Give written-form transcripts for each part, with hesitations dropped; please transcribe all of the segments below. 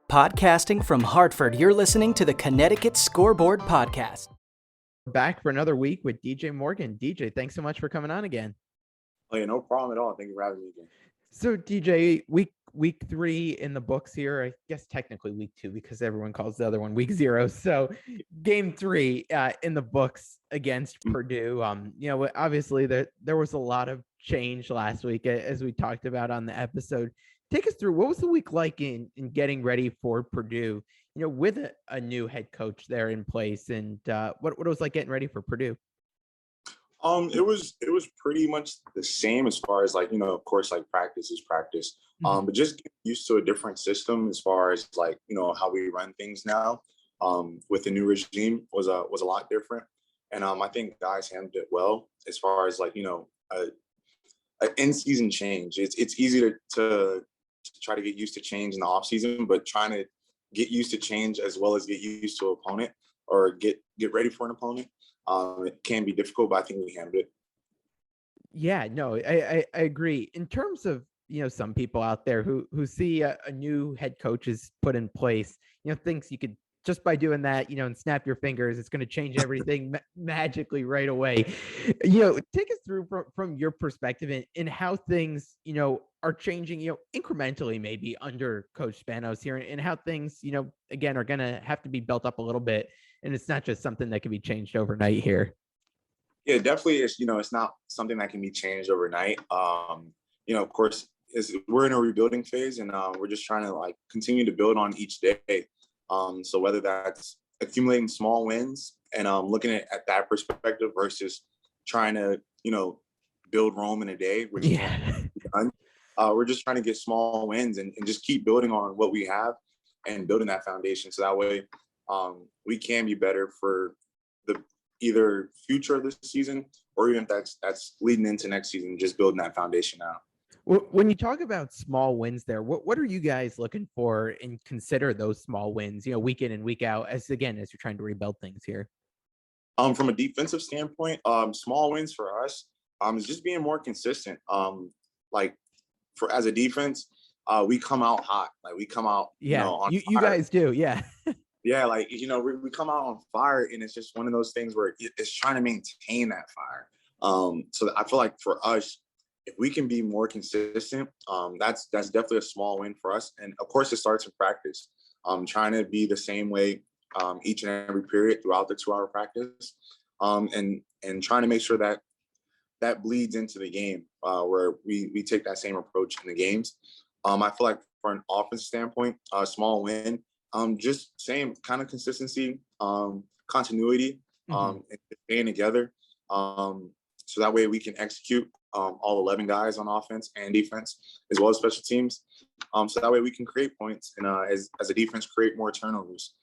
Podcasting from Hartford, you're listening to the Connecticut Scoreboard Podcast. Back for another week with DJ Morgan. DJ, thanks so much for coming on again. Oh yeah, no problem at all. Thank you for having me again. So DJ, week 3 in the books here. I guess technically week 2 because everyone calls the other one week 0. So game 3 in the books against Purdue. Obviously there was a lot of change last week as we talked about on the episode. Take us through, what was the week like in getting ready for Purdue, with a new head coach there in place, and what it was like getting ready for Purdue? It was pretty much the same as far as of course, practice is practice. But just getting used to a different system as far as how we run things now with the new regime was a lot different. And I think guys handled it well as far as an in-season change. It's easy to try to get used to change in the off season, but trying to get used to change as well as get used to an opponent or get ready for an opponent, it can be difficult, but I think we handled it. Yeah, no, I agree. In terms of, some people out there who see a new head coach is put in place, thinks you could, just by doing that, and snap your fingers, it's going to change everything magically right away. Take us through from your perspective and how things, are changing, incrementally maybe under Coach Spanos here, and how things, again, are going to have to be built up a little bit. And it's not just something that can be changed overnight here. Yeah, definitely. It's not something that can be changed overnight. Of course, we're in a rebuilding phase, and we're just trying to continue to build on each day. So whether that's accumulating small wins and looking at that perspective versus trying to, build Rome in a day, which is done. We're just trying to get small wins and just keep building on what we have and building that foundation. So that way we can be better for the either future of this season or even if that's leading into next season, just building that foundation out. When you talk about small wins there, what are you guys looking for and consider those small wins, week in and week out as you're trying to rebuild things here? From a defensive standpoint, small wins for us is just being more consistent. As a defense, we come out hot. We come out, on you guys do, yeah. Yeah, we come out on fire, and it's just one of those things where it's trying to maintain that fire. So I feel like for us, if we can be more consistent, that's definitely a small win for us. And of course, it starts in practice. Trying to be the same way each and every period throughout the 2-hour practice, and trying to make sure that bleeds into the game, where we take that same approach in the games. I feel like for an offense standpoint, a small win, just same kind of consistency, continuity, and staying together. So that way we can execute all 11 guys on offense and defense, as well as special teams. So that way we can create points and as a defense, create more turnovers.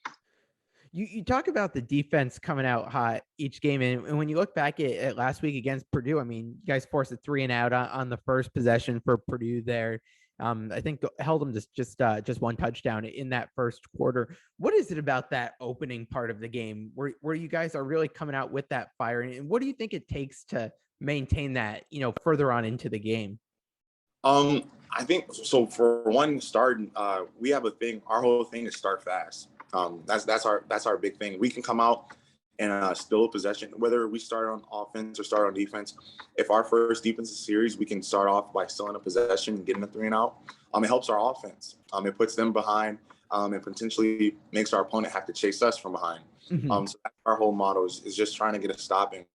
You talk about the defense coming out hot each game, and when you look back at last week against Purdue, I mean, you guys forced a 3-and-out on the first possession for Purdue there. I think held them just one touchdown in that first quarter. What is it about that opening part of the game where you guys are really coming out with that fire? And what do you think it takes to maintain that, further on into the game? I think so. For one, starting, we have a thing. Our whole thing is start fast. That's our big thing. We can come out and steal a possession, whether we start on offense or start on defense. If our first defensive series, we can start off by stealing a possession and getting a 3-and-out. It helps our offense. It puts them behind and potentially makes our opponent have to chase us from behind. So that's our whole motto is just trying to get a stop and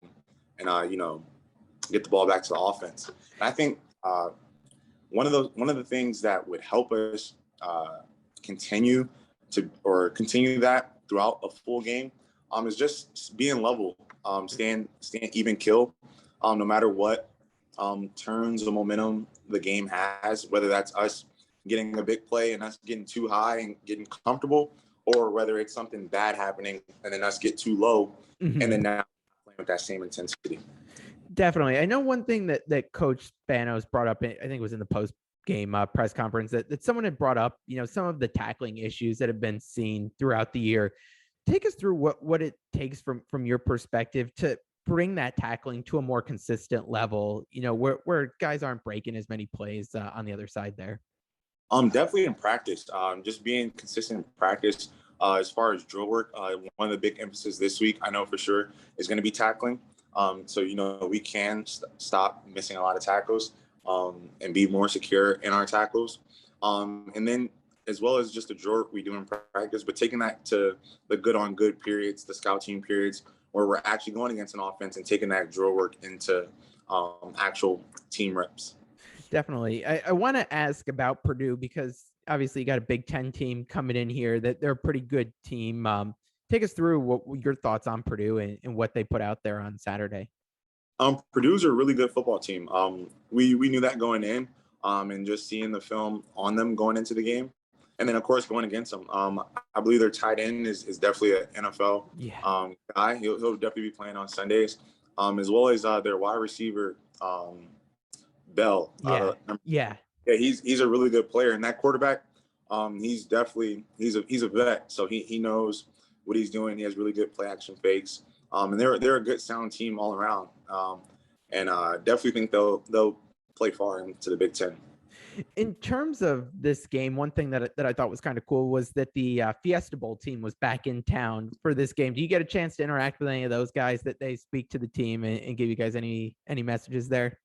get the ball back to the offense. And I think one of the things that would help us continue that throughout a full game is just being level, staying even kill, no matter what turns of momentum the game has, whether that's us getting a big play and us getting too high and getting comfortable, or whether it's something bad happening and then us get too low and then now playing with that same intensity. Definitely. I know one thing that Coach Spanos brought up, I think it was in the post-game press conference, that someone had brought up, some of the tackling issues that have been seen throughout the year. Take us through what it takes from your perspective to bring that tackling to a more consistent level, where guys aren't breaking as many plays on the other side there. Definitely in practice. Just being consistent in practice. As far as drill work, one of the big emphasis this week, I know for sure, is going to be tackling. So we can stop missing a lot of tackles and be more secure in our tackles. And then as well as just the drill work we do in practice, but taking that to the good on good periods, the scout team periods, where we're actually going against an offense and taking that drill work into actual team reps. Definitely. I want to ask about Purdue because obviously you got a Big Ten team coming in here that they're a pretty good team. Take us through what your thoughts on Purdue and what they put out there on Saturday. Purdue's a really good football team. We knew that going in, and just seeing the film on them going into the game, and then of course going against them. I believe their tight end is definitely an NFL guy. He'll definitely be playing on Sundays, as well as their wide receiver Bell. He's a really good player, and that quarterback, he's a vet, so he knows what he's doing. He has really good play action fakes, and they're a good sound team all around, and definitely think they'll play far into the Big Ten. In terms of this game, one thing that I thought was kind of cool was that the Fiesta Bowl team was back in town for this game. Do you get a chance to interact with any of those guys that they speak to the team and give you guys any messages there?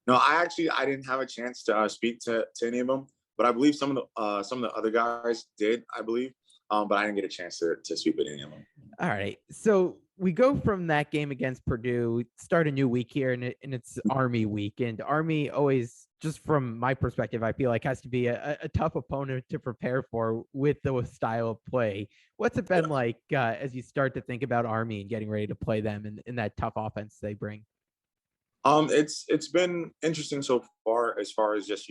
No, I didn't have a chance to speak to any of them, but I believe some of the other guys did, I believe, but I didn't get a chance to speak with any of them. All right, so we go from that game against Purdue, start a new week here, and it's Army week, and Army always, just from my perspective, I feel like has to be a tough opponent to prepare for with the style of play. What's it been like as you start to think about Army and getting ready to play them in that tough offense they bring? It's been interesting so far as just,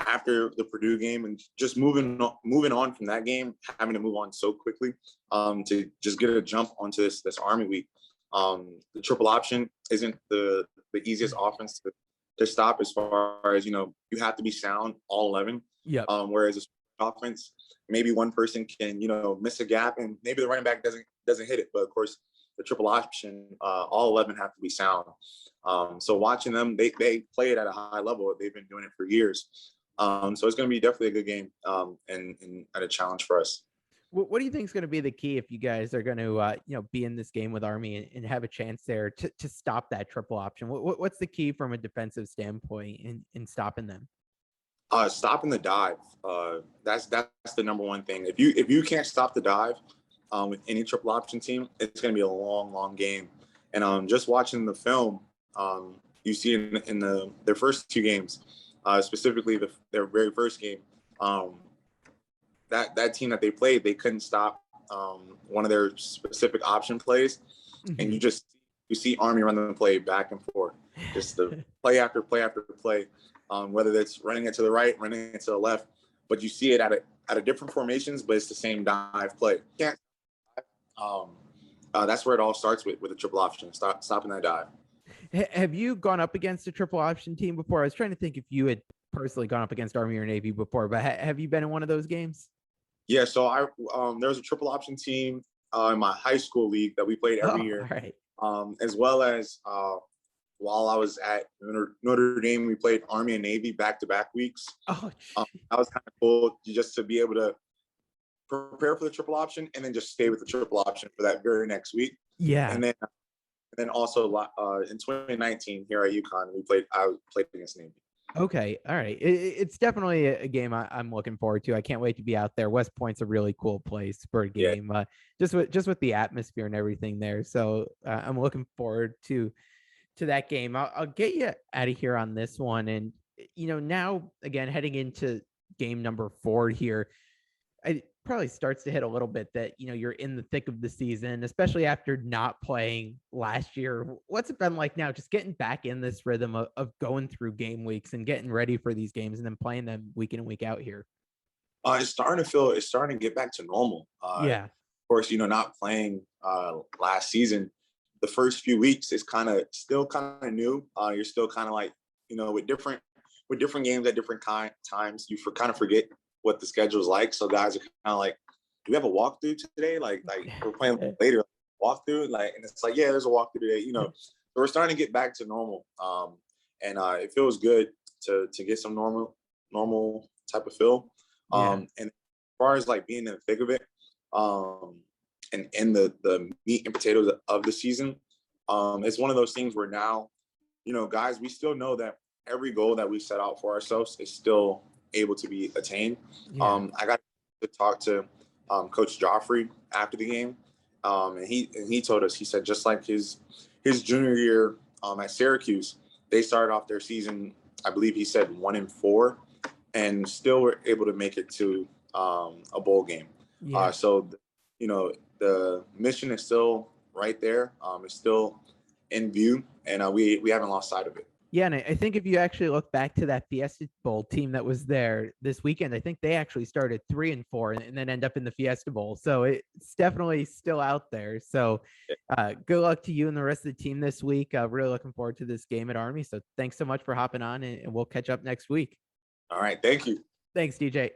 after the Purdue game and just moving on from that game, having to move on so quickly, to just get a jump onto this Army week. The triple option isn't the easiest offense to stop, as far as, you have to be sound all 11. Yeah. Whereas a offense, maybe one person can, miss a gap and maybe the running back doesn't hit it. But of course, the triple option, all 11 have to be sound. So watching them, they play it at a high level. They've been doing it for years. So it's going to be definitely a good game, and a challenge for us. What do you think is going to be the key if you guys are going to, be in this game with Army and have a chance there to stop that triple option? What's the key from a defensive standpoint in stopping them? Stopping the dive. That's the number one thing. If you can't stop the dive with any triple option team, it's going to be a long game. And just watching the film, you see in their first two games, specifically their very first game, that team that they played, they couldn't stop one of their specific option plays, and you see Army run the play back and forth, just the play after play after play, whether that's running it to the right, running it to the left, but you see it at a different formations, but it's the same dive play. That's where it all starts with a triple option, stopping that dive. Have you gone up against a triple option team before? I was trying to think if you had personally gone up against Army or Navy before, but have you been in one of those games? Yeah, so there was a triple option team in my high school league that we played every year. Right. As well as while I was at Notre Dame, we played Army and Navy back-to-back weeks. Oh, that was kind of cool just to be able to prepare for the triple option and then just stay with the triple option for that very next week. Yeah. And then also in 2019 here at UConn, I played against Navy. Okay. All right. It's definitely a game I'm looking forward to. I can't wait to be out there. West Point's a really cool place for a game, just with the atmosphere and everything there. So I'm looking forward to that game. I'll get you out of here on this one. And, now again, heading into game number 4 here, it probably starts to hit a little bit that, you're in the thick of the season, especially after not playing last year. What's it been like now, just getting back in this rhythm of going through game weeks and getting ready for these games and then playing them week in and week out here? It's starting to get back to normal. Of course, not playing last season, the first few weeks is still kind of new. You're still kind of like, with different games at different times, you kind of forget what the schedule is like. So guys are kind of like, do we have a walkthrough today? Like we're playing later, walkthrough, and it's like, yeah, there's a walkthrough today. So we're starting to get back to normal, and it feels good to get some normal type of feel. Yeah. And as far as like being in the thick of it, and in the meat and potatoes of the season, it's one of those things where now, you know, guys, we still know that every goal that we set out for ourselves is still able to be attained. Yeah. I got to talk to Coach Joffrey after the game, and he told us, he said, just like his junior year at Syracuse, they started off their season, I believe he said 1-4, and still were able to make it to a bowl game. Yeah. So, you know, the mission is still right there. It's still in view, and we haven't lost sight of it. Yeah, and I think if you actually look back to that Fiesta Bowl team that was there this weekend, I think they actually started 3-4 and then end up in the Fiesta Bowl. So it's definitely still out there. So good luck to you and the rest of the team this week. Really looking forward to this game at Army. So thanks so much for hopping on, and we'll catch up next week. All right. Thank you. Thanks, DJ.